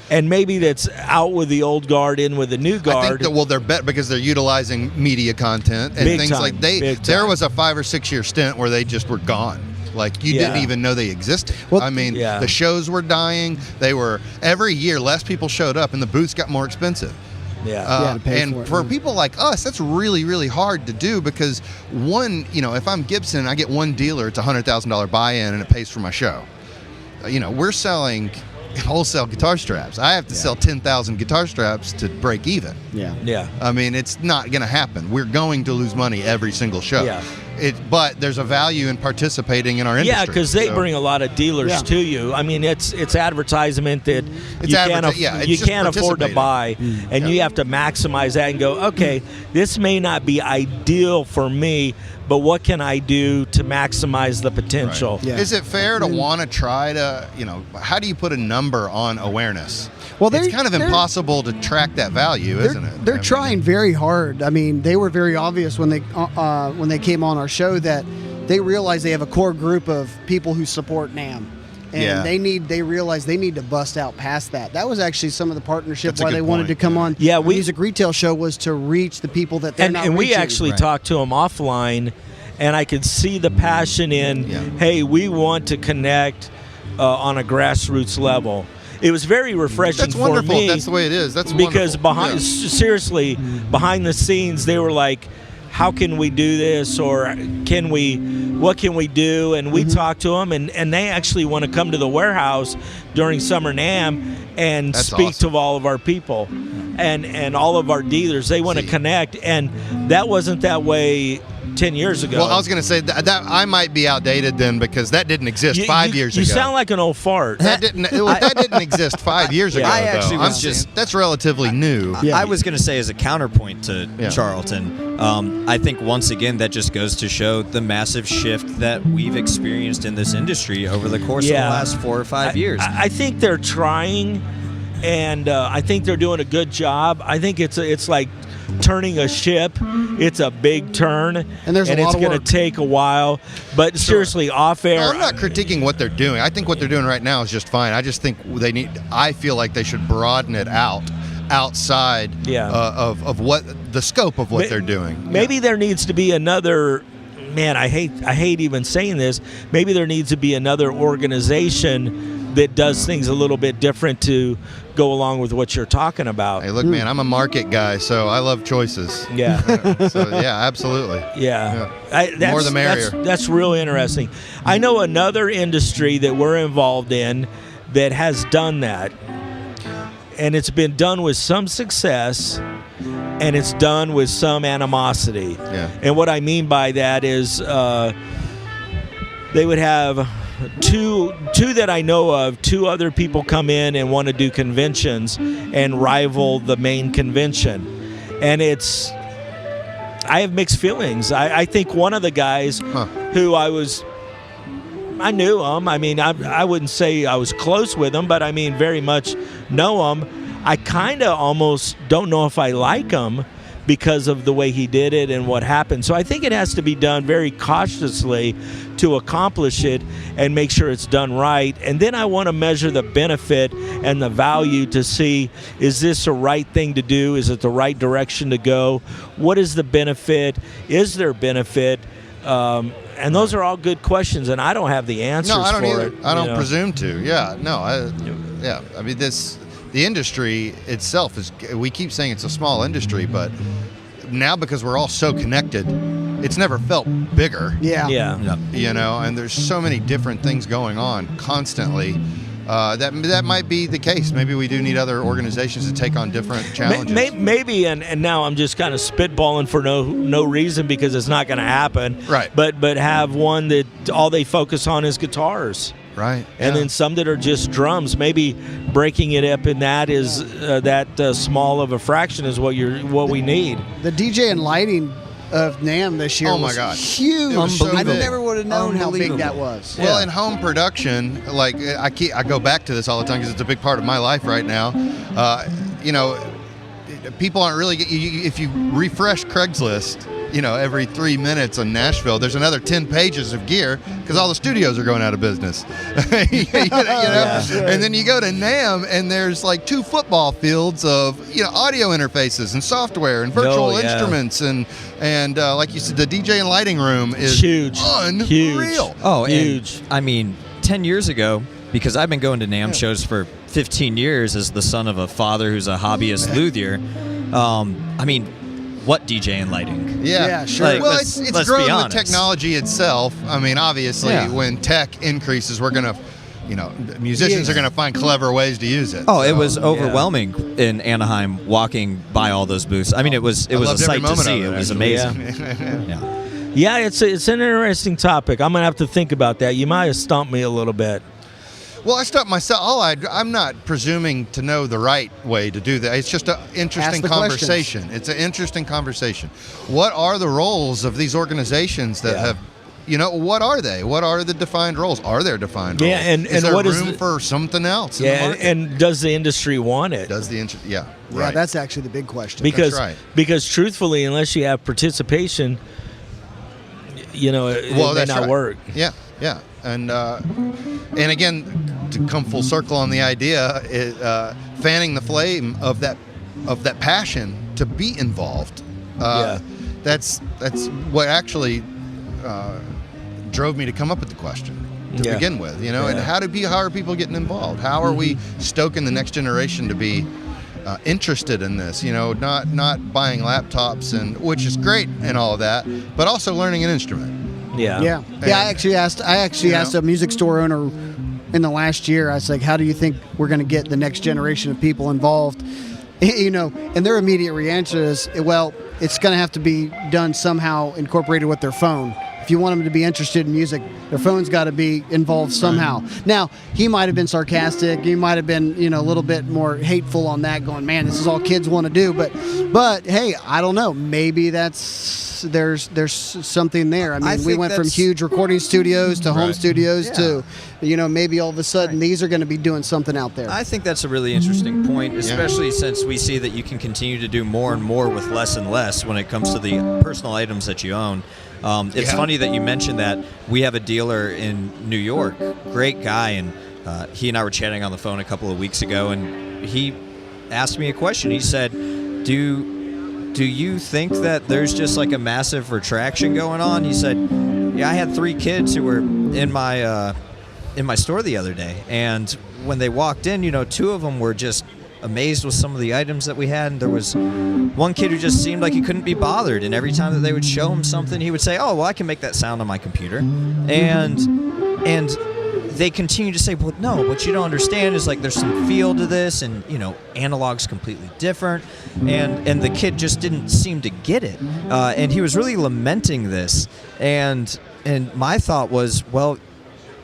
And maybe that's out with the old guard, in with the new guard. I think that, they're better because they're utilizing media content and Big things time, like big There time. was a 5 or 6 year stint where they just were gone. Like you didn't even know they existed. Well, I mean, the shows were dying. Every year less people showed up, and the booths got more expensive. And for people like us, that's really, really hard to do because if I'm Gibson and I get one dealer, it's $100,000 buy-in and it pays for my show. We're selling wholesale guitar straps. I have to sell 10,000 guitar straps to break even. Yeah. I mean, it's not going to happen. We're going to lose money every single show. Yeah. But there's a value in participating in our industry. Yeah, because they bring a lot of dealers to you. I mean, it's advertisement that you can't afford to buy, and you have to maximize that and go, okay, this may not be ideal for me, but what can I do to maximize the potential? Right. Yeah. Is it fair to want to try to, how do you put a number on awareness? Well, it's kind of impossible to track that value, isn't it? They're trying very hard. I mean, they were very obvious when they came on our show that they realize they have a core group of people who support NAMM. And they realize they need to bust out past that. That was actually some of the partnership why they wanted to come on. Yeah, the Music Retail Show was to reach the people that they're not reaching. And we actually talked to them offline, and I could see the passion in, hey, we want to connect on a grassroots level. It was very refreshing for me. That's wonderful. That's the way it is. That's because wonderful. Seriously, behind the scenes, they were like, how can we do this, or what can we do? And we talked to them, and they actually want to come to the warehouse during Summer NAMM and speak to all of our people and all of our dealers. They want to connect, and that wasn't that way 10 years ago. Well, I was going to say that I might be outdated then because that didn't exist 5 years ago. You sound like an old fart. That didn't exist 5 years ago. I actually though. was just that's relatively new. I was going to say as a counterpoint to Charlton, I think once again that just goes to show the massive shift that we've experienced in this industry over the course of the last 4 or 5 years. I think they're trying, and I think they're doing a good job. I think it's like turning a ship. It's a big turn, and it's going to take a while. But seriously, off air. No, I'm not critiquing what they're doing. I think what they're doing right now is just fine. I just think I feel like they should broaden it outside of what the scope of what they're doing. Maybe there needs to be another. Man, I hate even saying this. Maybe there needs to be another organization that does things a little bit different to go along with what you're talking about. Hey, look, man, I'm a market guy, so I love choices. Yeah. So yeah, absolutely. Yeah. More the merrier. That's really interesting. I know another industry that we're involved in that has done that, and it's been done with some success, and it's done with some animosity. Yeah. And what I mean by that is they would have two that I know of, two other people come in and want to do conventions and rival the main convention. And I have mixed feelings. I think one of the guys who I knew him. I mean, I wouldn't say I was close with him, but I mean, very much know him. I kind of almost don't know if I like him because of the way he did it and what happened. So I think it has to be done very cautiously to accomplish it and make sure it's done right. And then I want to measure the benefit and the value to see, is this a right thing to do? Is it the right direction to go? What is the benefit? Is there benefit? And those are all good questions, and I don't have the answers for it. No, I don't either. I don't presume to. Yeah, no. I mean, the industry itself we keep saying it's a small industry, but now because we're all so connected, it's never felt bigger. Yeah. You know, and there's so many different things going on constantly. That might be the case. Maybe we do need other organizations to take on different challenges. Maybe, and now I'm just kind of spitballing for no reason because it's not going to happen. Right. But have one that all they focus on is guitars. Right. And then some that are just drums. Maybe breaking it up in that is that small of a fraction is what we need. The DJ and lighting of NAMM this year was huge. I never would have known how big that was. Well, in home production, like I go back to this all the time because it's a big part of my life right now. You know, people aren't really. If you refresh Craigslist, you know, every 3 minutes in Nashville, there's another 10 pages of gear because all the studios are going out of business. you know? And then you go to NAMM and there's like 2 football fields of audio interfaces and software and virtual instruments and like you said, the DJ and lighting room is huge, unreal. Huge. Oh, huge. And, I mean, 10 years ago, because I've been going to NAMM shows for 15 years as the son of a father who's a hobbyist luthier. I mean, what DJ and lighting? Yeah, sure. Like, well, it's let's growing be with honest. technology itself. I mean, obviously, when tech increases, we're going to, musicians are going to find clever ways to use it. Oh, it was overwhelming in Anaheim walking by all those booths. I mean, it was a sight to see. It was amazing. Yeah, it's an interesting topic. I'm going to have to think about that. You might have stumped me a little bit. Well, I stumped myself. I'm not presuming to know the right way to do that. It's just an interesting conversation. It's an interesting conversation. What are the roles of these organizations that have, what are they? What are the defined roles? Are there defined roles? Yeah, and is there what room for something else? Yeah, in the market? and does the industry want it? Does the industry? Yeah, right. Yeah, that's actually the big question. Because truthfully, unless you have participation, it may not work. Yeah. And again, to come full circle on the idea, fanning the flame of that passion to be involved. That's what actually drove me to come up with the question to begin with. And how are people getting involved? How are we stoking the next generation to be interested in this? Not buying laptops which is great and all of that, but also learning an instrument. Yeah. I actually asked a music store owner in the last year. I was like, "How do you think we're going to get the next generation of people involved?" And their immediate reaction is, "Well, it's going to have to be done somehow, incorporated with their phone. If you want them to be interested in music, their phone's got to be involved somehow. Now, he might have been sarcastic. He might have been, a little bit more hateful on that, going, man, this is all kids want to do. But hey, I don't know. Maybe there's something there. I mean, we went from huge recording studios to home studios to, maybe all of a sudden these are going to be doing something out there. I think that's a really interesting point, especially since we see that you can continue to do more and more with less and less when it comes to the personal items that you own. It's funny that you mentioned that. We have a dealer in New York, great guy, and he and I were chatting on the phone a couple of weeks ago, and he asked me a question. He said, do you think that there's just like a massive retraction going on? He said, yeah, I had 3 kids who were in my store the other day, and when they walked in, 2 of them were just amazed with some of the items that we had, and there was one kid who just seemed like he couldn't be bothered, and every time that they would show him something, he would say, oh, well, I can make that sound on my computer. And they continue to say, well, no, what you don't understand is like there's some feel to this, and analog's completely different, and the kid just didn't seem to get it, and he was really lamenting this, and my thought was, well,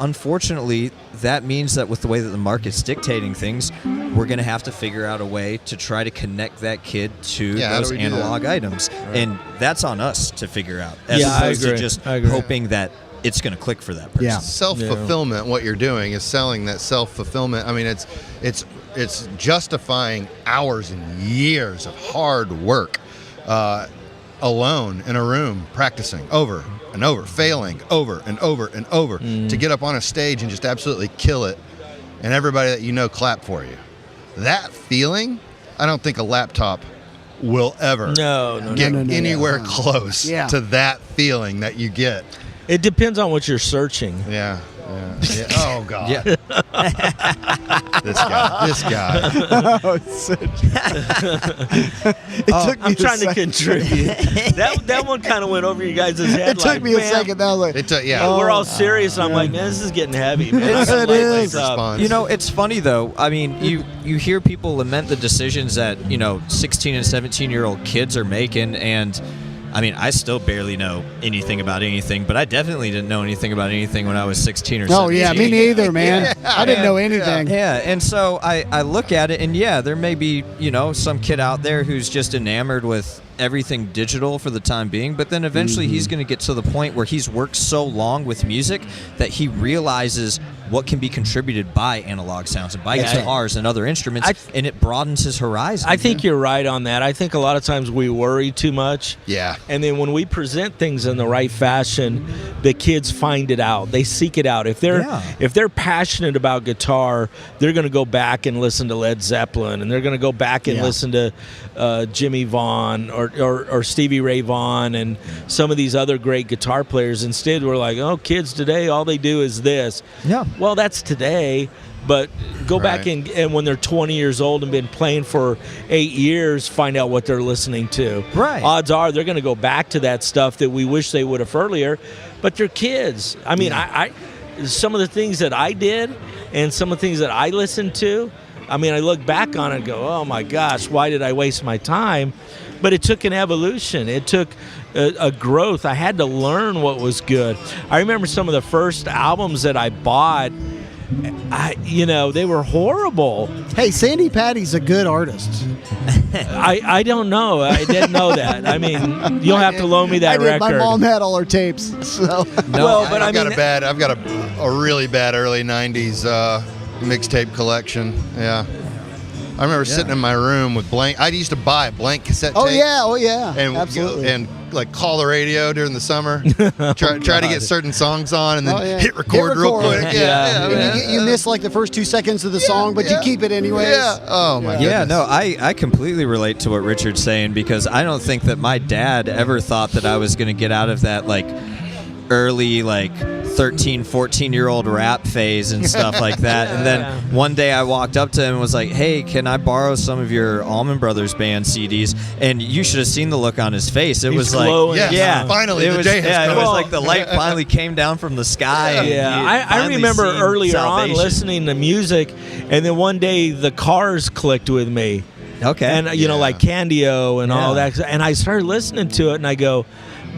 unfortunately, that means that with the way that the market's dictating things, we're going to have to figure out a way to try to connect that kid to those analog items. Right. And that's on us to figure out, as opposed to just hoping that it's going to click for that person. Yeah. Self-fulfillment, what you're doing is selling that self-fulfillment. I mean, it's justifying hours and years of hard work alone in a room, practicing over and over, failing over and over and over to get up on a stage and just absolutely kill it, and everybody that clap for you. That feeling, I don't think a laptop will ever get anywhere close to that feeling that you get. It depends on what you're searching. Yeah. Oh God. Yeah. This guy. I'm trying to contribute. That one kind of went over you guys' head. It took me a second. That was like, we're all serious. I'm like, man, this is getting heavy. Man. It is. It's funny though. I mean, you hear people lament the decisions that 16 and 17-year-old kids are making, and I mean, I still barely know anything about anything, but I definitely didn't know anything about anything when I was 16 or 17. Oh, yeah, me neither, man. I didn't know anything. Yeah, and so I look at it, and there may be, some kid out there who's just enamored with everything digital for the time being, but then eventually he's going to get to the point where he's worked so long with music that he realizes what can be contributed by analog sounds and by guitars and other instruments, and it broadens his horizon. I think you're right on that. I think a lot of times we worry too much. Yeah. And then when we present things in the right fashion, the kids find it out. They seek it out. If they're passionate about guitar, they're going to go back and listen to Led Zeppelin, and they're going to go back and listen to Jimmy Vaughan or Stevie Ray Vaughan and some of these other great guitar players. Instead, we're like, oh, kids today, all they do is this. Yeah. Well, that's today, but go back and when they're 20 years old and been playing for 8 years, find out what they're listening to. Right. Odds are they're going to go back to that stuff that we wish they would have earlier, but they're kids. I mean, I some of the things that I did and some of the things that I listened to, I mean, I look back on it and go, oh my gosh, why did I waste my time? But it took an evolution. It took a growth. I had to learn what was good. I remember some of the first albums that I bought, they were horrible. Hey, Sandy Patty's a good artist. I don't know. I didn't know that. I mean, you'll have to loan me that record. My mom had all her tapes. So. I've got a really bad early '90s mixtape collection. Yeah. I remember sitting in my room with blank. I used to buy blank cassette tapes. Oh yeah, and absolutely. And like call the radio during the summer, try to get certain songs on, and then hit record real quick. You miss like the first 2 seconds of the song, but you keep it anyways. Yeah. Oh my goodness. Yeah. No, I completely relate to what Richard's saying, because I don't think that my dad ever thought that I was going to get out of that like early 13, 14-year-old rap phase and stuff like that. And then one day I walked up to him and was like, hey, can I borrow some of your Allman Brothers Band CDs? And you should have seen the look on his face. It was glowing. Like, finally, the day has come. It was like the light finally came down from the sky. Yeah, I remember earlier on listening to music, and then one day the Cars clicked with me. Okay. And you know, like Candio and all that. And I started listening to it, and I go,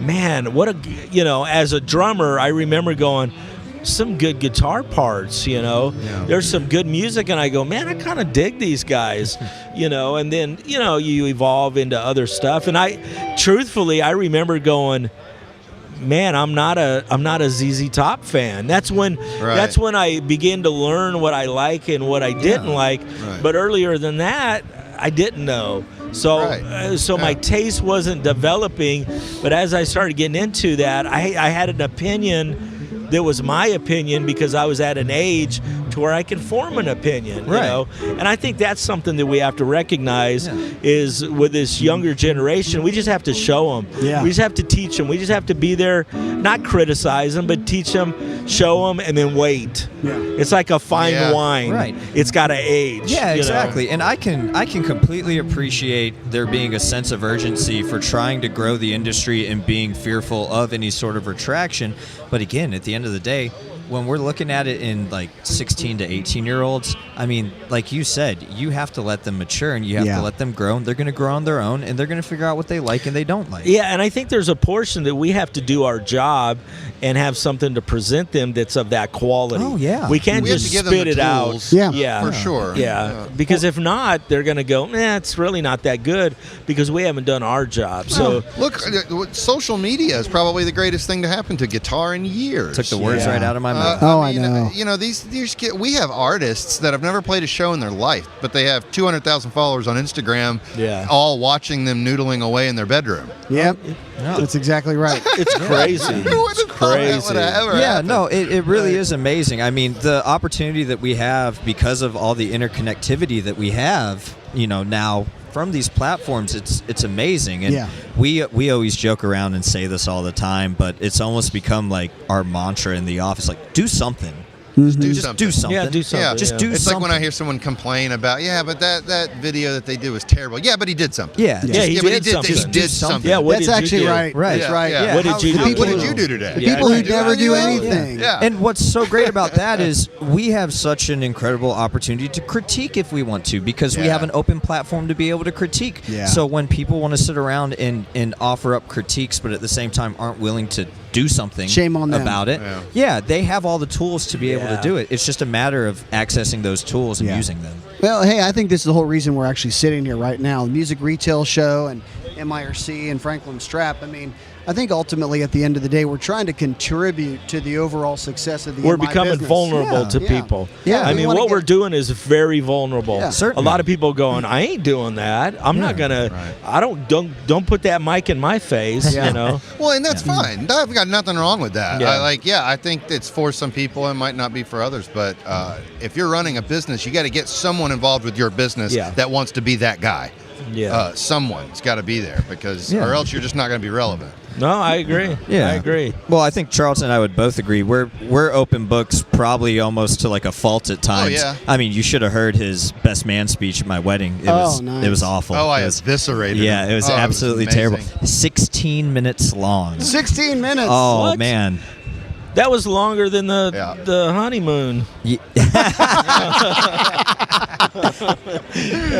man, what a, you know, as a drummer, I remember going, some good guitar parts, you know. There's some good music, and I go, man, I kind of dig these guys, you know. And then, you know, you evolve into other stuff. And truthfully, I remember going, man, I'm not a ZZ Top fan. That's when I began to learn what I like and what I didn't like. Right. But earlier than that, I didn't know. So so my taste wasn't developing. But as I started getting into that, I had an opinion that was my opinion because I was at an age to where I can form an opinion, you know? And I think that's something that we have to recognize is with this younger generation, we just have to show them. We just have to teach them. We just have to be there, not criticize them, but teach them, show them, and then wait. It's like a fine wine. It's got to age. Exactly. And I can completely appreciate there being a sense of urgency for trying to grow the industry and being fearful of any sort of retraction. But again, at the end of the day, when we're looking at it in like 16 to 18-year-olds, I mean, like you said, you have to let them mature and you have to let them grow. And they're going to grow on their own, and they're going to figure out what they like and they don't like. Yeah, and I think there's a portion that we have to do our job and have something to present them that's of that quality. Oh, yeah. We can't just spit it out. For sure. Because if not, they're going to go, it's really not that good because we haven't done our job. So look, social media is probably the greatest thing to happen to guitar in years. Took the words right out of my mouth. I know. You know, these kids, we have artists that have never played a show in their life, but they have 200,000 followers on Instagram, all watching them noodling away in their bedroom. Yep. That's exactly right. It's crazy. It's crazy. It really is amazing. I mean, the opportunity that we have because of all the interconnectivity that we have, you know, now from these platforms, it's amazing. And we always joke around and say this all the time, but it's almost become like our mantra in the office, like do something. Just do something. Yeah, do something. Yeah. Just do it's something. like when I hear someone complain about, but that video that they did was terrible. Yeah, but he did something. He did something. He did something. Yeah, what That's did you actually do? right. That's right. Yeah. What did you do? What did you do today? People who never do anything. Yeah. And what's so great about that is we have such an incredible opportunity to critique if we want to, because we have an open platform to be able to critique. So when people want to sit around and offer up critiques, but at the same time aren't willing to do something Shame on them. about it, they have all the tools to be able to do it. It's just a matter of accessing those tools and using them. Well, hey, I think this is the whole reason we're actually sitting here right now. The Music Retail Show and MIRC and Franklin Strap. I mean, I think ultimately at the end of the day, we're trying to contribute to the overall success of the We're MI becoming business. vulnerable to people. I mean, what we're doing is very vulnerable. A lot of people going, I ain't doing that. I'm not gonna. I don't put that mic in my face. You know. Well, and that's fine. I've got nothing wrong with that. I think it's for some people. It might not be for others. But if you're running a business, you got to get someone involved with your business that wants to be that guy. Someone's got to be there because, or else you're just not going to be relevant. No, I agree. I agree. Well, I think Charlton and I would both agree. We're open books, probably almost to like a fault at times. I mean, you should have heard his best man speech at my wedding. It was awful. I eviscerated him. Yeah, it was absolutely terrible. 16 minutes long. 16 minutes. Oh What? man. That was longer than the honeymoon.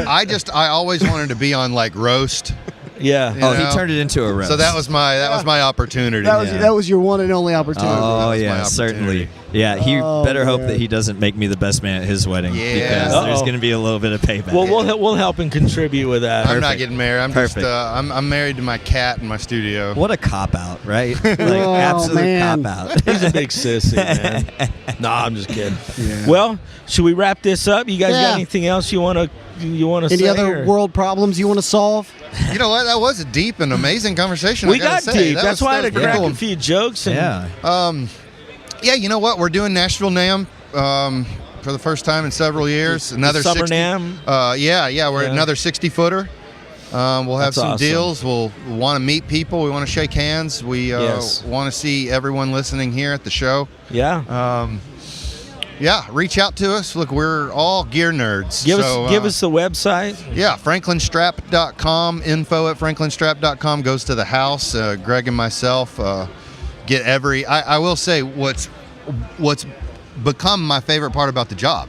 I always wanted to be on like roast. Yeah. He turned it into a roast. So that was my opportunity. That was your one and only opportunity. Oh yeah, certainly. Yeah, he better hope that he doesn't make me the best man at his wedding because there's going to be a little bit of payback. Well, we'll help and contribute with that. I'm not getting married. I'm just I'm married to my cat in my studio. What a cop out, right? Like absolute cop out. He's a big sissy, man. No, I'm just kidding. Yeah. Well, should we wrap this up? You guys got anything else you want to say? Any other world problems you want to solve? You know what? That was a deep and amazing conversation. We got deep. That's why I had to crack a few jokes. And, you know what? We're doing Nashville NAMM for the first time in several years. Another Summer 60, NAMM. We're another 60-footer. We'll have some deals. We'll want to meet people. We want to shake hands. We want to see everyone listening here at the show. Reach out to us. Look, we're all gear nerds. Give us the website. FranklinStrap.com. Info@FranklinStrap.com goes to the house. Greg and myself get every. I will say what's become my favorite part about the job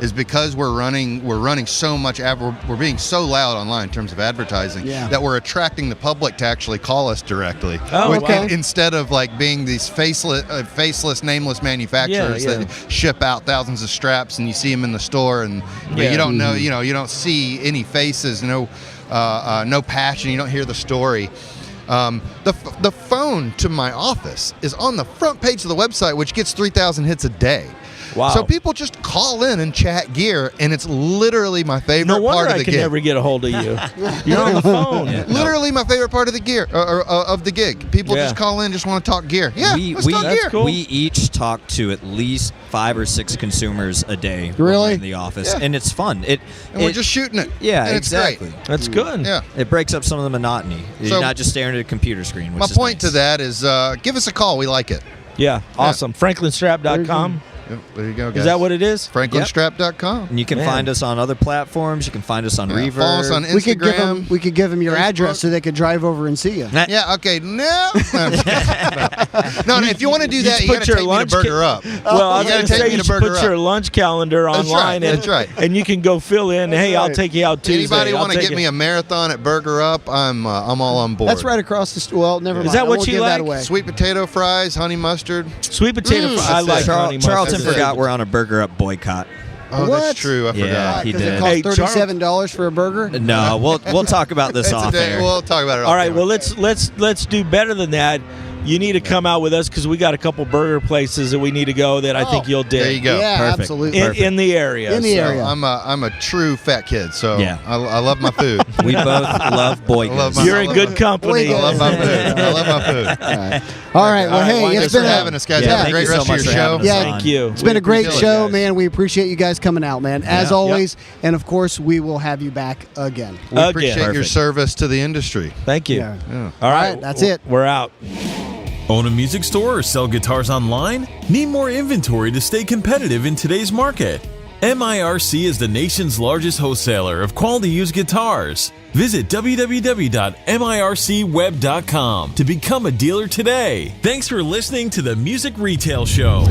is because we're running so much we're being so loud online in terms of advertising that we're attracting the public to actually call us directly. Instead of like being these faceless, nameless manufacturers that ship out thousands of straps and you see them in the store and but you don't know, you don't see any faces, no passion, you don't hear the story. The phone to my office is on the front page of the website, which gets 3,000 hits a day. Wow. So people just call in and chat gear, and it's literally my favorite no wonder part of the I can gig. never get a hold of you. You're on the phone. Literally my favorite part of the gear, or of the gig. People just call in, just want to talk gear. Yeah, let's talk gear. Cool. We each talk to at least 5 or 6 consumers a day when we're in the office, and it's fun. And we're just shooting it. Yeah, and exactly. It's great. That's good. Yeah, it breaks up some of the monotony. You're not just staring at a computer screen. Which my is point nice. to that is, give us a call. We like it. Yeah, awesome. FranklinStrap.com. Yep, there you go, guys. Is that what it is? FranklinStrap.com. And you can find us on other platforms. You can find us on Reverb. Follow us on Instagram. We could give them your Facebook. address so they could drive over and see you. Yeah, okay. No. No, if you want to do that, you got to take me to Burger Up. Well, I was you going got to to say take me you to should Burger put your Up. lunch calendar online. That's right. And you can go fill in. Hey, I'll take you out Tuesday. Anybody want to get me a marathon at Burger Up? I'm all on board. That's right across the street. Well, never mind. Is that I what won't you give like? that away. Sweet potato fries, honey mustard. Sweet potato fries. I like honey mustard. Charlton forgot we're on a Burger Up boycott. Oh, What? that's true. I Yeah, forgot. he Because it did. costs $37 for a burger. No, we'll talk about this It's off air. We'll talk about it. All right, well let's do better than that. You need to come out with us because we got a couple burger places that we need to go that I think you'll dig. There you go. Yeah, Perfect. absolutely. In the area. In the so. area. I'm a true fat kid, so Yeah. I love my food. We both love boy I love goods. my- You're in good company. I love my food. I love my food. All right. Well, All right, hey, thanks it's for been having us, guys. Yeah, Have a thank great you so rest of much your for show. having us Yeah. on. Thank you. It's been a great appreciate it, show, guys. man. We appreciate you guys coming out, man. As always, and of course, we will have you back again. We appreciate your Perfect. service to the industry. Thank you. Yeah. All right, right, that's it. We're out. Own a music store or sell guitars online? Need more inventory to stay competitive in today's market? MIRC is the nation's largest wholesaler of quality used guitars. Visit www.mircweb.com to become a dealer today. Thanks for listening to the Music Retail Show.